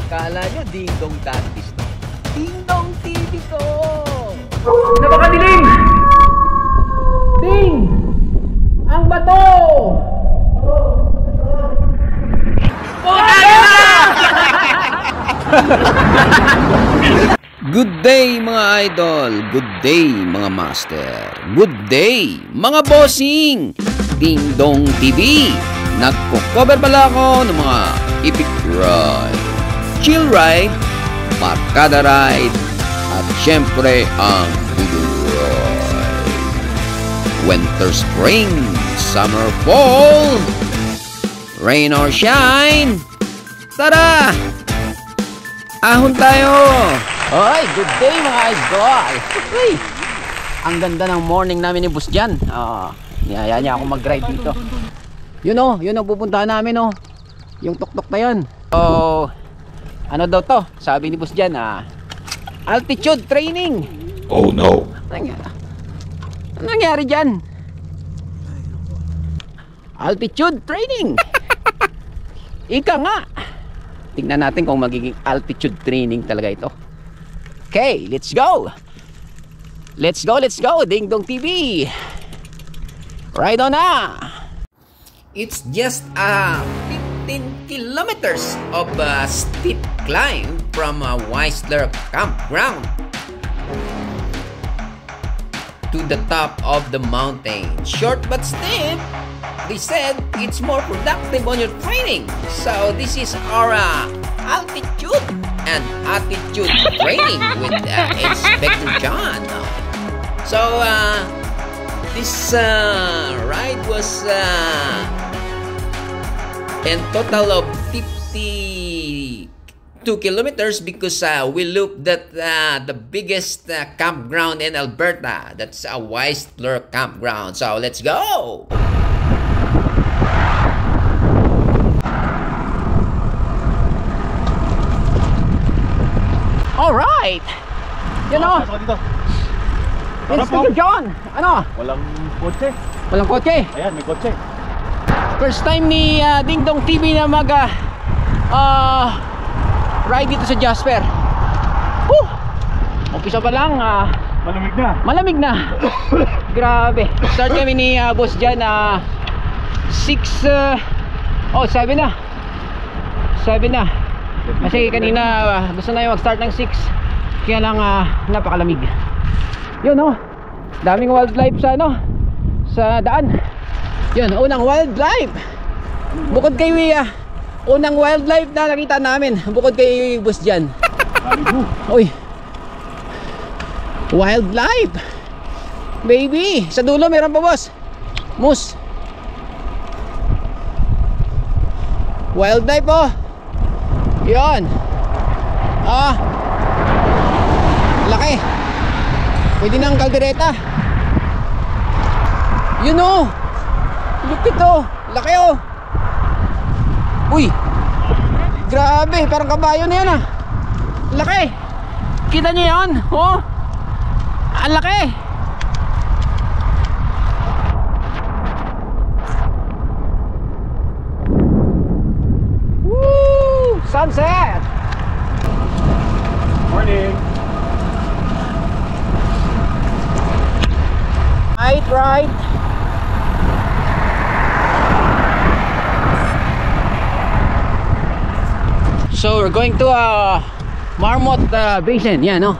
Kala nyo, ding-dong dantis to. Ding-dong TV to! Napakadilim! Ding! Ang bato! Good day mga idol, good day mga master, good day mga bossing. Ding-dong TV, nagko-cover pala ako ng mga epic ride, chill ride, barkada ride, at syempre ang budol ride. Winter, spring, summer, fall, rain or shine, tara! Ahon tayo! Hoy, good day mga idol! Uy, ang ganda ng morning namin ni Boss Jan. Niyaya niya ako mag-ride dito. Yun ang pupuntahan namin yung tuktok na yun. Ano daw to? Sabi ni Boss Jan, altitude training. Oh no. Ano nangyari dyan? Altitude training. Ika nga. Tingnan natin kung magiging altitude training talaga ito. Okay, let's go. Let's go, Ding-dong TV. Ride on na. It's just 15 kilometers of a steep climb from Whistler Campground to the top of the mountain. Short but steep. They said it's more productive on your training. So this is our altitude and attitude training with Inspector John. So this ride was in total of 52 kilometers because we looped the biggest campground in Alberta. That's a Whistler Campground. So let's go. Alright! Inspector John! Ano? Walang kotse. Walang kotse? Ayan, may kotse. First time ni Ding-dong TV na ride dito sa Jasper. Umpisa pa lang Malamig na. malamig na. Grabe. Start kami ni Boss Jan 7 na. Kasi kanina gusto na yung mag-start ng 6. Kaya lang napakalamig. Yun daming wildlife sa daan. Yun, unang wildlife. Bukod kay unang wildlife na nakita namin. Bukod kay Boss Jan. Uy, wildlife baby. Sa dulo meron pa, boss. Moose. Wildlife yun. Laki. Pwede ng kaldereta. Yun lupit laki Uy, grabe, parang kabayo na yan laki. Kita nyo yan ang laki. Woo! Sunset. Morning. Right. So we're going to Marmot Basin. Yan Okay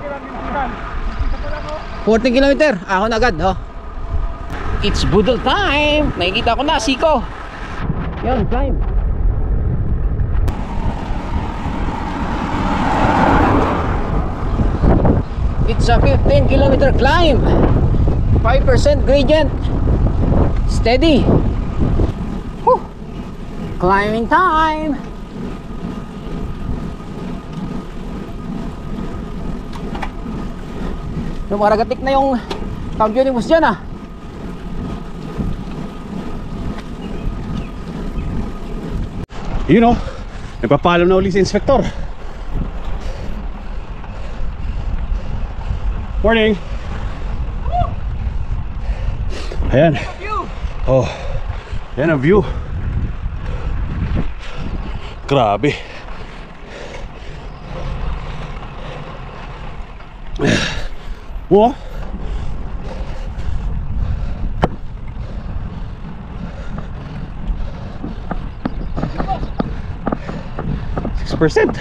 lang yung sinan. 14 kilometer. Ako na agad It's budol time. Nakikita ko na siko. Yan, climb. It's a 15 kilometer climb. 5% gradient. Steady. Whew. Climbing time. Maragatik na yung cambio ni Boss Jan Nagpapaalam na uli si Inspector. Morning. Ayan. Ayan ang view. Grabe. Oh. %.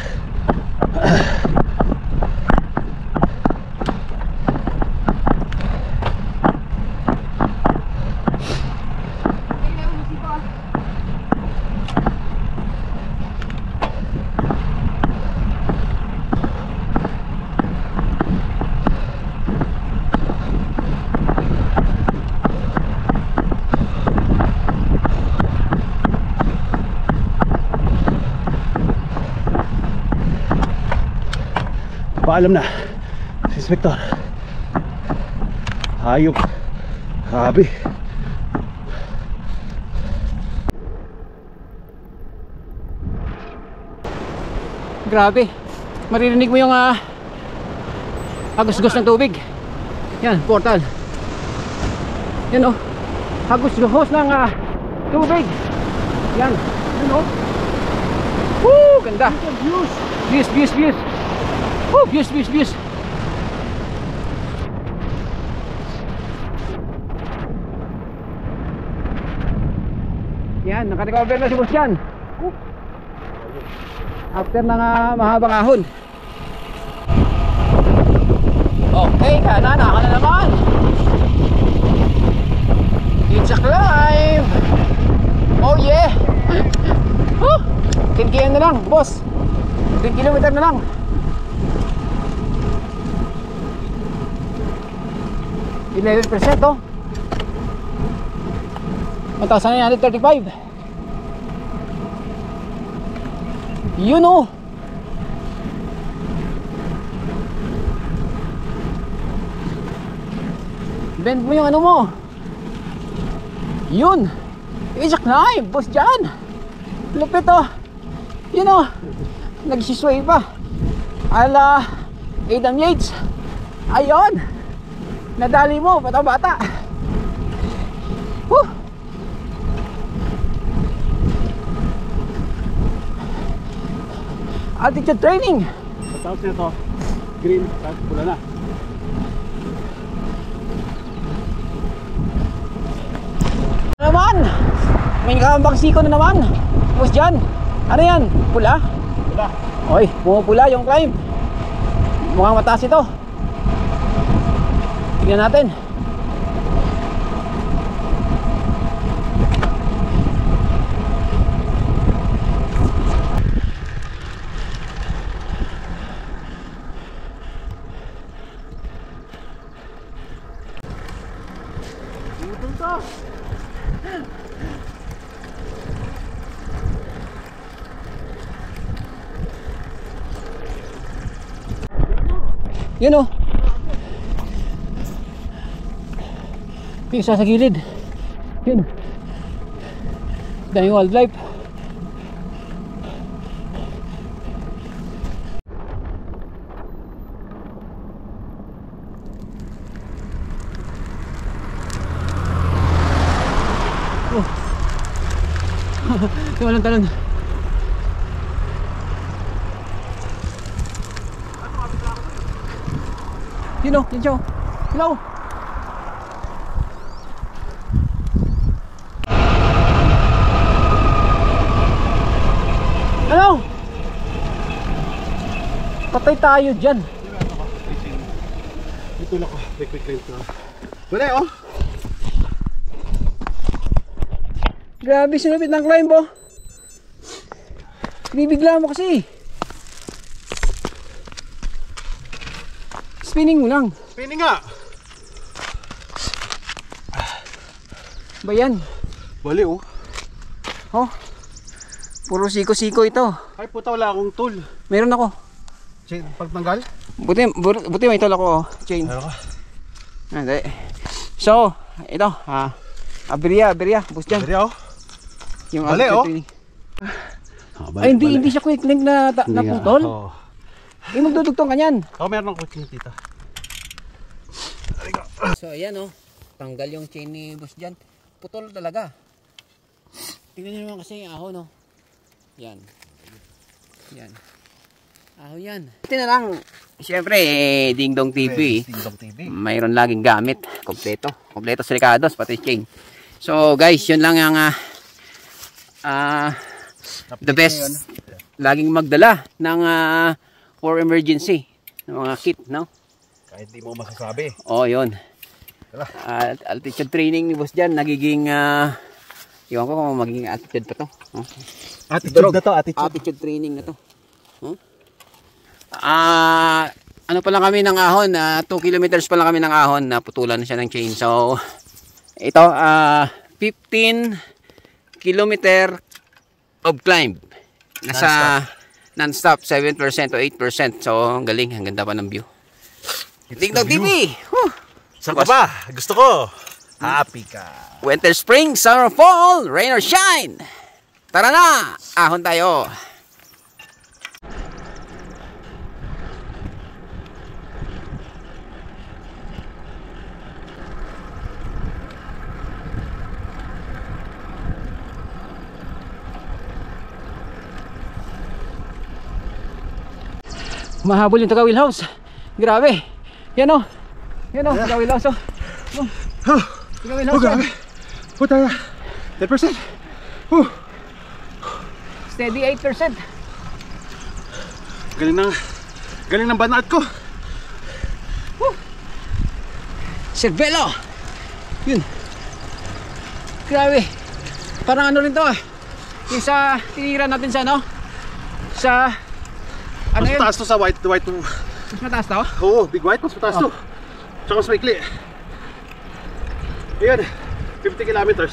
Paalam na si Inspektor. Hayop. Grabe. Grabe. Maririnig mo yung hagos-gos ng tubig. Yan, portal. Yan oh. Hagos-gos ng tubig. Yan. Yan oh. Woo! Ganda. Views. Views, views, views. Woo! Views, views, views. Yan, naka-recover na si boss yan. After ng mahabang ahon. Okay, kanan, ako na naman. It's a climb. Oh yeah. Woo! 10 km na lang, boss. 10 kilometer na lang. %, oh. 1,935. Yun oh. Bend mo yung ano mo. Yun. It's a climb, boss dyan. Lupit oh. Yun oh. Nagsisway pa. Ala Adam Yates. Ayun. Nadali mo, bata-bata. Woo! Altitude training. Tapos nito, green, tapos pula na. Naman! May nakambang siko na naman. Tapos dyan. Ano yan? Pula? Pula. Oy, pumupula yung climb. Mukhang mataas ito. Tignan natin. Yun o. Yung isa sa gilid. Yun. Daming wildlife. Oh. Talon-talon. Yun o, yun siya o. Hello. Ano? Patay tayo dyan. Ito lang ko, quick lane ko. Wala oh. Grabe, sinupit ng climb oh. Binibigla mo kasi. Spinning mo lang. Spinning nga. Ba yan? Bali oh. Oh. Puro siko-siko ito. Ay puta, wala akong tool. Meron ako. Chain, pagtanggal? Buti may tol ako oh. Chain. Meron ka? Hindi. So, ito Aberia, bus dyan. Bali oh. Yung Bali oh. Ay hindi siya quick link na naputol. Oo. Hindi magdudugtong kanyan. Oh, meron akong quick link dito. So ayan oh. Tanggal yung chain ni boss dyan. Putol talaga. Tingnan nyo naman kasi yung ahon oh. Yan. Yan. Oh, yan. Ito na lang. Siyempre, Ding Dong TV. Ding Dong TV. Mayroon laging gamit. Kompleto. Kompleto sa Ricardos, pati chain. So, guys, yun lang ang the best. Laging magdala ng for emergency. Ng mga kit, no? Kahit di mo masasabi. Oh, yun. Altitude training ni boss dyan, nagiging, iwan ko kung magiging altitude pa to. Oh. Attitude na to, attitude. Attitude training na to. Huh? Ano pa lang kami ng ahon, 2 kilometers pa lang kami ng ahon, naputulan na siya ng chain. So, ito, 15 kilometer of climb. Nasa non-stop, 7% o 8%. So, ang galing, ang ganda pa ng view. Ding Dong TV! Saan ka ba? Gusto ko. Happy ka. Winter, spring, summer, fall, rain or shine. Tara na! Ahon tayo. Mahabol yung taga wheelhouse. Grabe. Yan o. Yan o. Taga wheelhouse o. Taga wheelhouse. Grabe. Puta. 10%. Steady 8%. Galing ng banat ko. Cervelo. Yun. Grabe. Parang ano rin to ah. Yung sa tinira natin sa ano? Sa ano Mas yun? mataas to sa white. Mas mataas to? Oo, big white. Mas mataas to. Tsaka mas maikli. Ayan. 50 kilometers.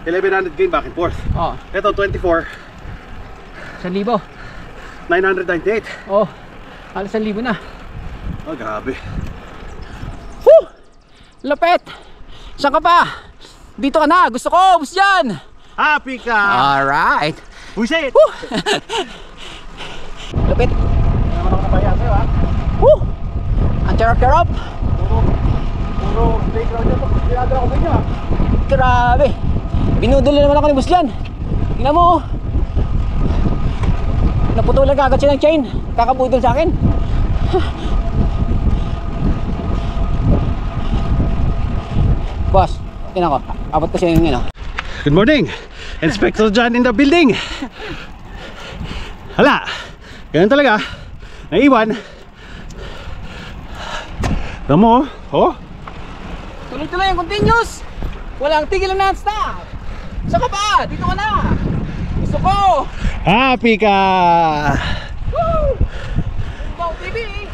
1100 gain back and forth. Oo. Ito 24. 1,000. 998. Oh. Halos 1,000 na. Oh, grabe. Woo! Lapet! Saan ka pa? Dito ka na! Gusto ko! Bus dyan! Happy ka! Alright! Buisit! Woo! Lapet! Ano ka napaya sa'yo ha? Woo! Ang charap-charap! Puro playground dyan to. Pinadala ko sa inyo ha? Grabe! Binudol naman ako ni Bus dyan. Tingnan mo oh. Naputulan ka agad siya ng chain. Kakabudol sa akin. Boss, tingnan ko. Abot kasi yung ano. Good morning! Inspector John in the building! Hala! Ganun talaga. Naiwan. Tama mo oh. Tuloy-tuloy yung continuous. Walang tigil na non-stop. Saan ka pa? Dito ka na. Gusto ko. Happy ka! Woo! Wow, TV.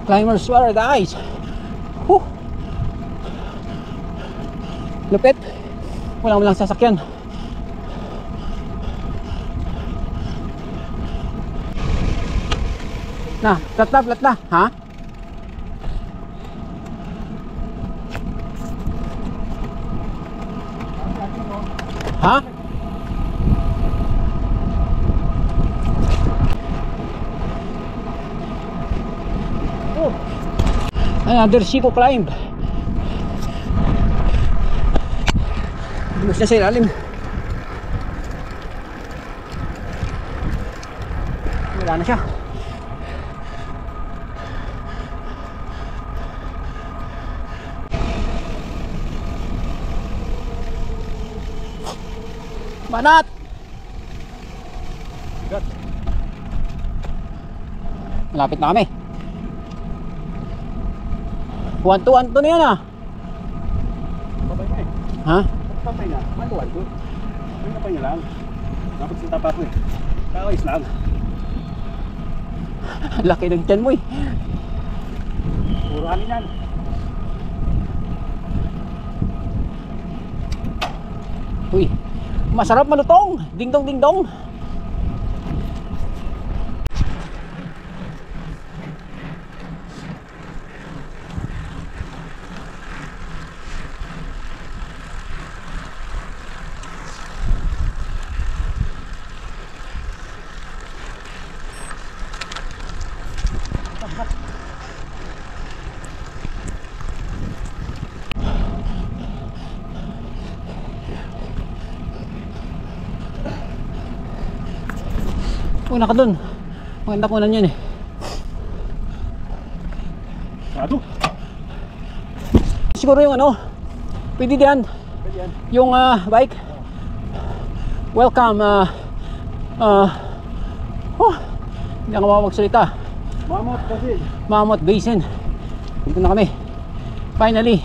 Climbers Paradise. Whew. Lupit. Walang sasakyan. Na, flat na, ha? Ha? Another Chico climb. Dumas na sa ilalim. Wala na siya. Banat! Malapit na kami. 1-2 na yan ah. Papay na eh. Ha? Papay na. Maluwan ko. May napay niya lang. Dapat sinta pa ako eh. Kakais lang. Laki ng tiyan mo eh. Puro anin yan. Uy, masarap malutong. Ding dong ding dong. Una ka dun. Maganda kunan yan eh. Sado. Siguro yung ano, pwede diyan. Pwede yan. Yung bike. Welcome. Hindi ako makapagsalita. Mamot kasi. Mammoth Basin. Dito na kami. Finally.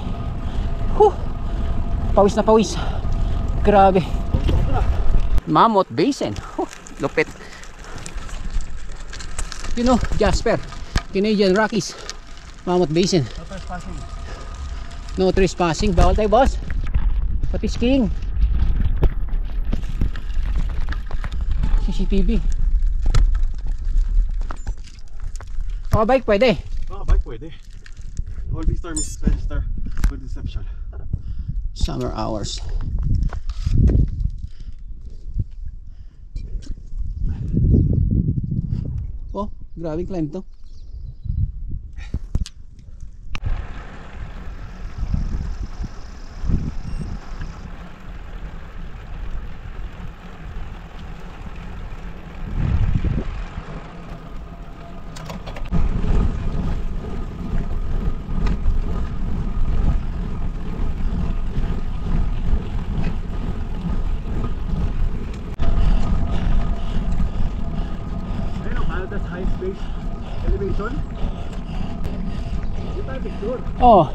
Pawis na pawis. Grabe. Mammoth Basin. Lupit. You know, Jasper. Canadian Rockies. Mammoth Basin. No trespassing. No trespassing. Bawal tayo, boss. Pati skiing. CCTV. O, bike pwede. Bike pwede. All these terms register with reception. Summer hours. Oh, grabe climb to. Canada's highest base elevation. Di tayo picture. Oh.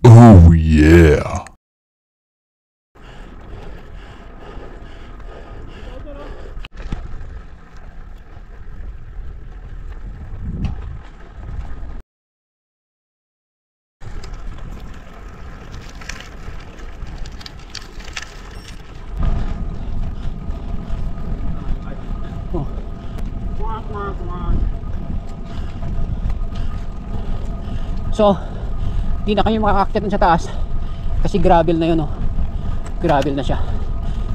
Oh yeah. So, di na kami makakakyat sa taas kasi gravel na yun, oh. Gravel na siya.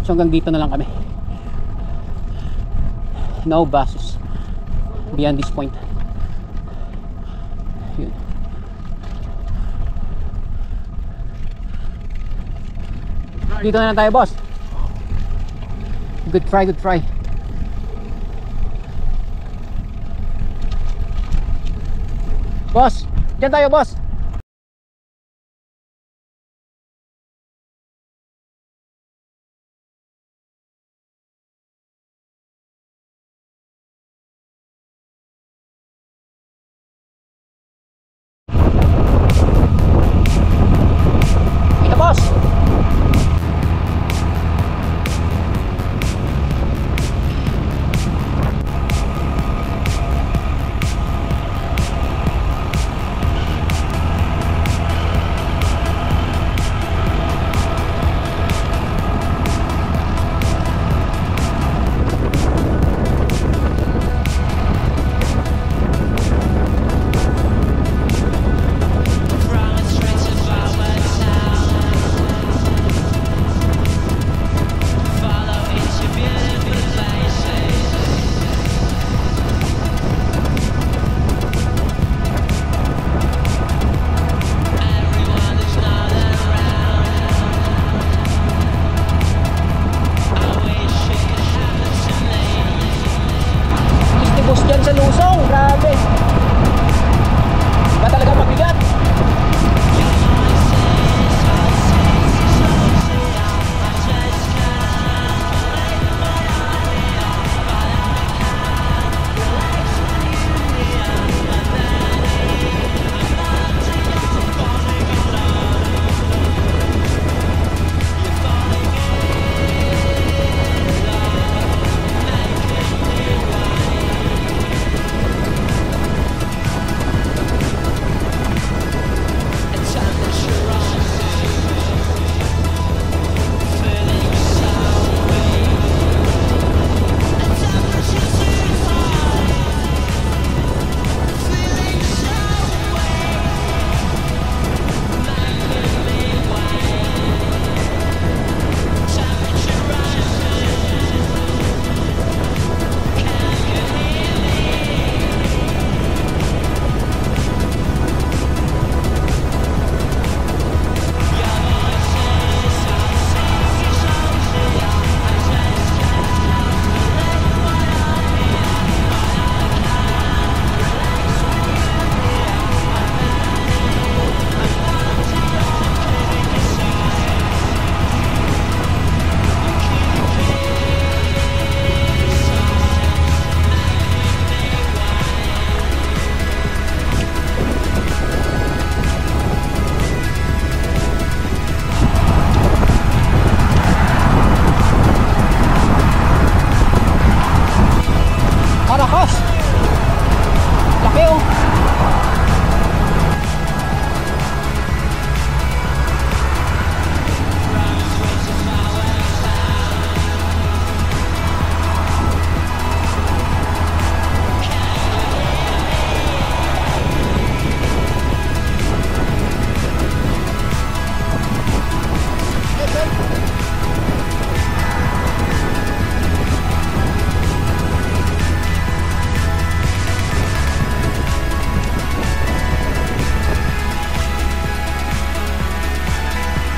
So hanggang dito na lang kami. No buses beyond this point. Yun. Dito na lang tayo, boss. Good try, good try. Boss, diyan tayo, boss. Ito, boss.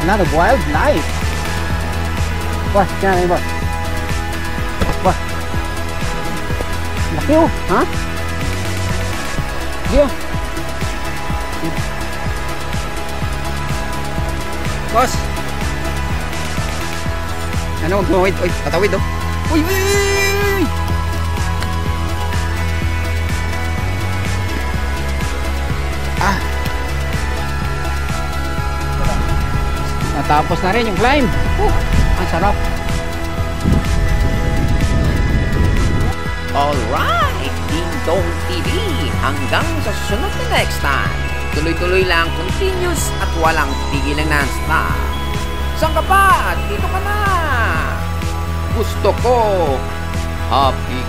Another wildlife. Wah, kaya na boss. Wah. Laki oh, ha? Di oh. Boss. Ano, huwag tumawid. Uy, patawid oh. Uy, uy, uy, uy. Ah. Natapos na rin yung climb. Ang sarap. Alright, Ding Dong TV. Hanggang sa susunod na next time. Tuloy-tuloy lang, continuous at walang tigil ng non-stop. Saan ka pa? Dito ka na. Gusto ko. Happy